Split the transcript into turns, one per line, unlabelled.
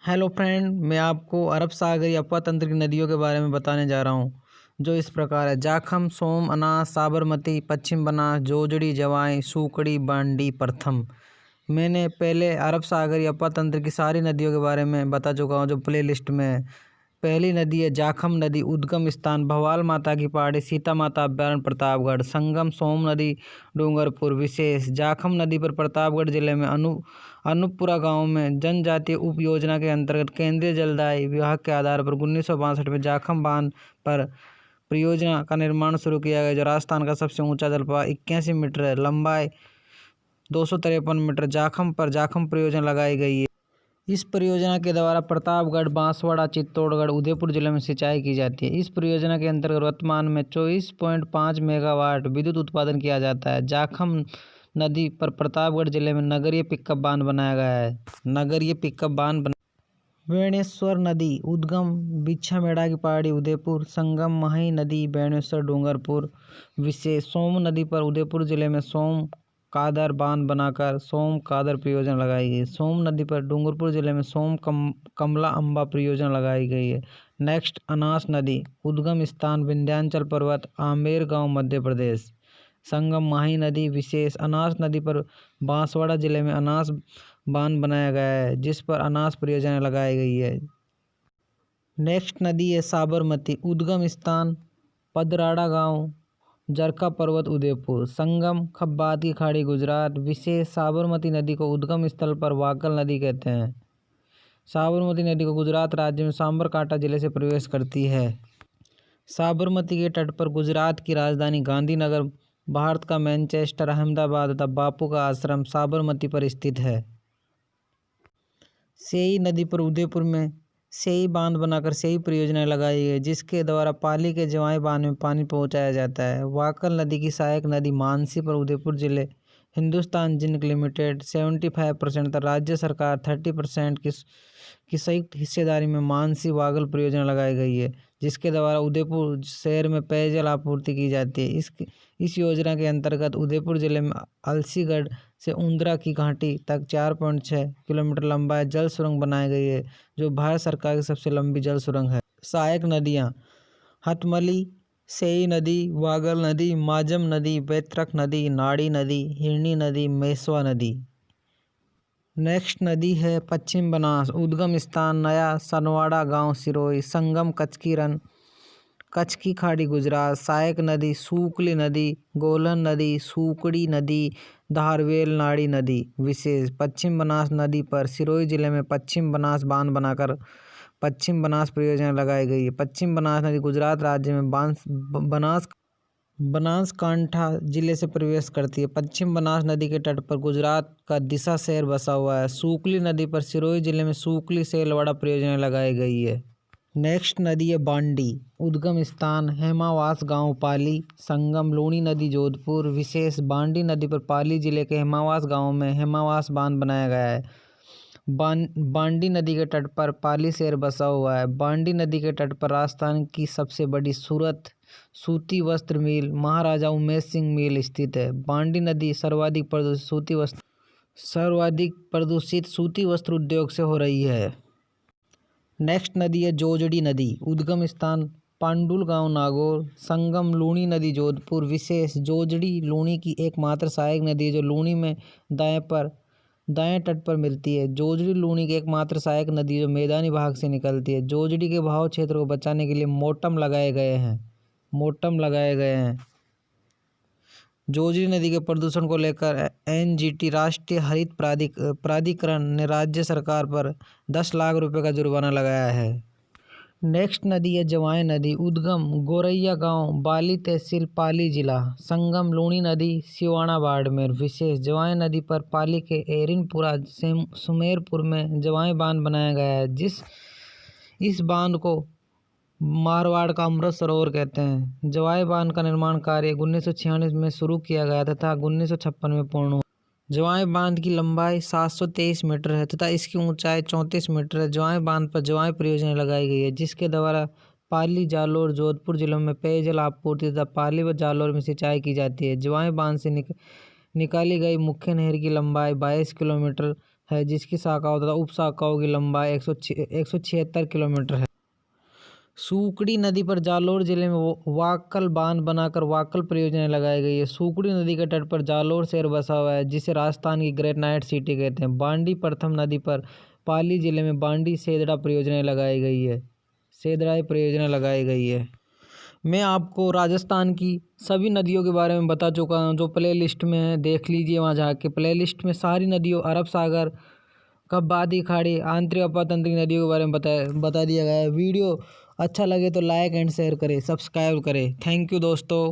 Hello friend, मैं आपको अरब सागर या अफवाह-तंत्र की नदियों के बारे में बताने जा रहा हूँ, जो इस प्रकार है। जाखम, सोम, अनास, साबरमती, पश्चिम बनास, जोजड़ी, जवाई, सूकड़ी, बांडी, प्रथम। मैंने पहले अरब सागर या अफवाह-तंत्र की सारी नदियों के बारे में बता चुका हूँ, जो प्ले लिस्ट में है। पहली नदी है जाखम नदी, उद्गम स्थान भवाल माता की पहाड़ी, सीता माता अभ्यारण्य, प्रतापगढ़। संगम सोम नदी, डूंगरपुर। विशेष जाखम नदी पर प्रतापगढ़ जिले में अनूपपुरा गांव में जनजातीय उप योजना के अंतर्गत केंद्रीय जलदाय विभाग के आधार पर 1962 में जाखम बांध पर परियोजना का निर्माण शुरू किया गया, जो राजस्थान का सबसे ऊंचा जलप्रपात 81 मीटर है, लंबाई 253 मीटर। जाखम पर जाखम परियोजना लगाई गई है। इस परियोजना के द्वारा प्रतापगढ़, बांसवाड़ा, चित्तौड़गढ़, उदयपुर जिले में सिंचाई की जाती है। इस परियोजना के अंतर्गत वर्तमान में 24.5 मेगावाट विद्युत उत्पादन किया जाता है। जाखम नदी पर प्रतापगढ़ जिले में नगरीय पिकअप बांध बनाया गया है। बेणेश्वर नदी, उद्गम बिछामेड़ा की पहाड़ी, उदयपुर। संगम मही नदी, बेणेश्वर, डूंगरपुर। विशेष सोम नदी पर उदयपुर जिले में सोम कादर बांध बनाकर सोम कादर परियोजना लगाई गई। सोम नदी पर डूंगरपुर जिले में सोम कमला अम्बा परियोजना लगाई गई है। नेक्स्ट, अनास नदी, उद्गम स्थान विंध्याचल पर्वत, आमेर गांव, मध्य प्रदेश। संगम माही नदी। विशेष अनास नदी पर बांसवाड़ा जिले में अनास बांध बनाया गया है, जिस पर अनास परियोजना लगाई गई है। नेक्स्ट नदी है साबरमती, उद्गम स्थान पदराड़ा गांव, जरका पर्वत, उदयपुर। संगम खब्बात की खाड़ी, गुजरात। विशेष साबरमती नदी को उद्गम स्थल पर वाकल नदी कहते हैं। साबरमती नदी को गुजरात राज्य में सांबरकांठा जिले से प्रवेश करती है। साबरमती के तट पर गुजरात की राजधानी गांधीनगर, भारत का मैनचेस्टर, अहमदाबाद तथा बापू का आश्रम साबरमती पर स्थित है। सेई नदी पर उदयपुर में सेई बांध बनाकर सेई परियोजना लगाई गई, जिसके द्वारा पाली के जवाई बांध में पानी पहुंचाया जाता है। वाकल नदी की सहायक नदी मानसी पर उदयपुर जिले, हिंदुस्तान जिंक लिमिटेड 75% तथा राज्य सरकार 30% की संयुक्त हिस्सेदारी में मानसी वागल परियोजना लगाई गई है, जिसके द्वारा उदयपुर शहर में पेयजल आपूर्ति की जाती है। इस योजना के अंतर्गत उदयपुर जिले में अलसीगढ़ से उंदरा की घाटी तक 4.6 किलोमीटर लंबा जल सुरंग बनाई गई है, जो भारत सरकार की सबसे लंबी जल सुरंग है। सहायक नदियाँ हथमली, सेई नदी, वागल नदी, माजम नदी, बैतरख नदी, नाड़ी नदी, हिरनी नदी, मेसवा नदी। नेक्स्ट नदी है पश्चिम बनास, उद्गम स्थान नया सनवाड़ा गांव, सिरोही। संगम कचकी कच्छ की खाड़ी, गुजरात। सहायक नदी सूकली नदी, गोलन नदी, सूकड़ी नदी, धारवेल, नाड़ी नदी। विशेष पश्चिम बनास नदी पर सिरोही जिले में पश्चिम बनास बांध बनाकर पश्चिम बनास परियोजना लगाई गई है। पश्चिम बनास नदी गुजरात राज्य में बनासकांठा जिले से प्रवेश करती है। पश्चिम बनास नदी के तट पर गुजरात का दिशा शहर बसा हुआ है। सूकली नदी पर सिरोही जिले में सूकली सेलवाड़ा परियोजना लगाई गई है। नेक्स्ट नदी है बांडी, उद्गम स्थान हेमावास गांव, पाली। संगम लूणी नदी, जोधपुर। विशेष बांडी नदी पर पाली जिले के हेमावास गांव में हेमावास बांध बनाया गया है। बांडी नदी के तट पर पाली शहर बसा हुआ है। बांडी नदी के तट पर राजस्थान की सबसे बड़ी सूती वस्त्र मिल महाराजा उमेश सिंह मिल स्थित है। बांडी नदी सर्वाधिक प्रदूषित सूती वस्त्र उद्योग से हो रही है। नेक्स्ट नदी है जोजड़ी नदी, उद्गम स्थान पांडुल गांव, नागौर। संगम लूणी नदी, जोधपुर। विशेष जोजड़ी लूणी की एकमात्र सहायक नदी है, जो लूणी में दाएं तट पर मिलती है। जोजड़ी लूणी की एकमात्र सहायक नदी जो मैदानी भाग से निकलती है। जोजड़ी के बहाव क्षेत्र को बचाने के लिए मोटम लगाए गए हैं। जोजड़ी नदी के प्रदूषण को लेकर एनजीटी राष्ट्रीय हरित प्राधिकरण ने राज्य सरकार पर 10 लाख रुपए का जुर्माना लगाया है। नेक्स्ट नदी है जवाई नदी, उद्गम गोरैया गांव, बाली तहसील, पाली जिला। संगम लूणी नदी, सिवाना, बाड़मेर। विशेष जवाई नदी पर पाली के एरिनपुरा सुमेरपुर में जवाई बांध बनाया गया है। इस बांध को मारवाड़ का अमृत सरोवर कहते हैं। जवाई बांध का निर्माण कार्य 1946 में शुरू किया गया तथा 1956 में पूर्ण हुआ। जवाई बांध की लंबाई 723 मीटर है तथा इसकी ऊंचाई 34 मीटर है। जवाई बांध पर जवाई परियोजना लगाई गई है, जिसके द्वारा पाली, जालोर, जोधपुर जिलों में पेयजल आपूर्ति तथा पाली व जालोर में सिंचाई की जाती है। जवाई बांध से निकाली गई मुख्य नहर की लंबाई 22 किलोमीटर है, जिसकी शाखाओं तथा उप शाखाओं की लंबाई 176 किलोमीटर है। सूकड़ी नदी पर जालोर जिले में वाक्कल बांध बनाकर वाक्कल परियोजना लगाई गई है। सूकड़ी नदी के तट पर जालोर शहर बसा हुआ है, जिसे राजस्थान की ग्रेनाइट सिटी कहते हैं। बांडी प्रथम नदी पर पाली जिले में बांडी सेदड़ा परियोजना लगाई गई है। सेदड़ा परियोजना लगाई गई है। मैं आपको राजस्थान की सभी नदियों के बारे में बता चुका हूँ, जो प्ले लिस्ट में है, देख लीजिए वहाँ जाके। प्ले लिस्ट में सारी नदियों, अरब सागर, कब्बादी खाड़ी, आंतरिक अपातंत्रिक नदियों के बारे में बता दिया गया है। वीडियो अच्छा लगे तो लाइक एंड शेयर करें, सब्सक्राइब करें। थैंक यू दोस्तों।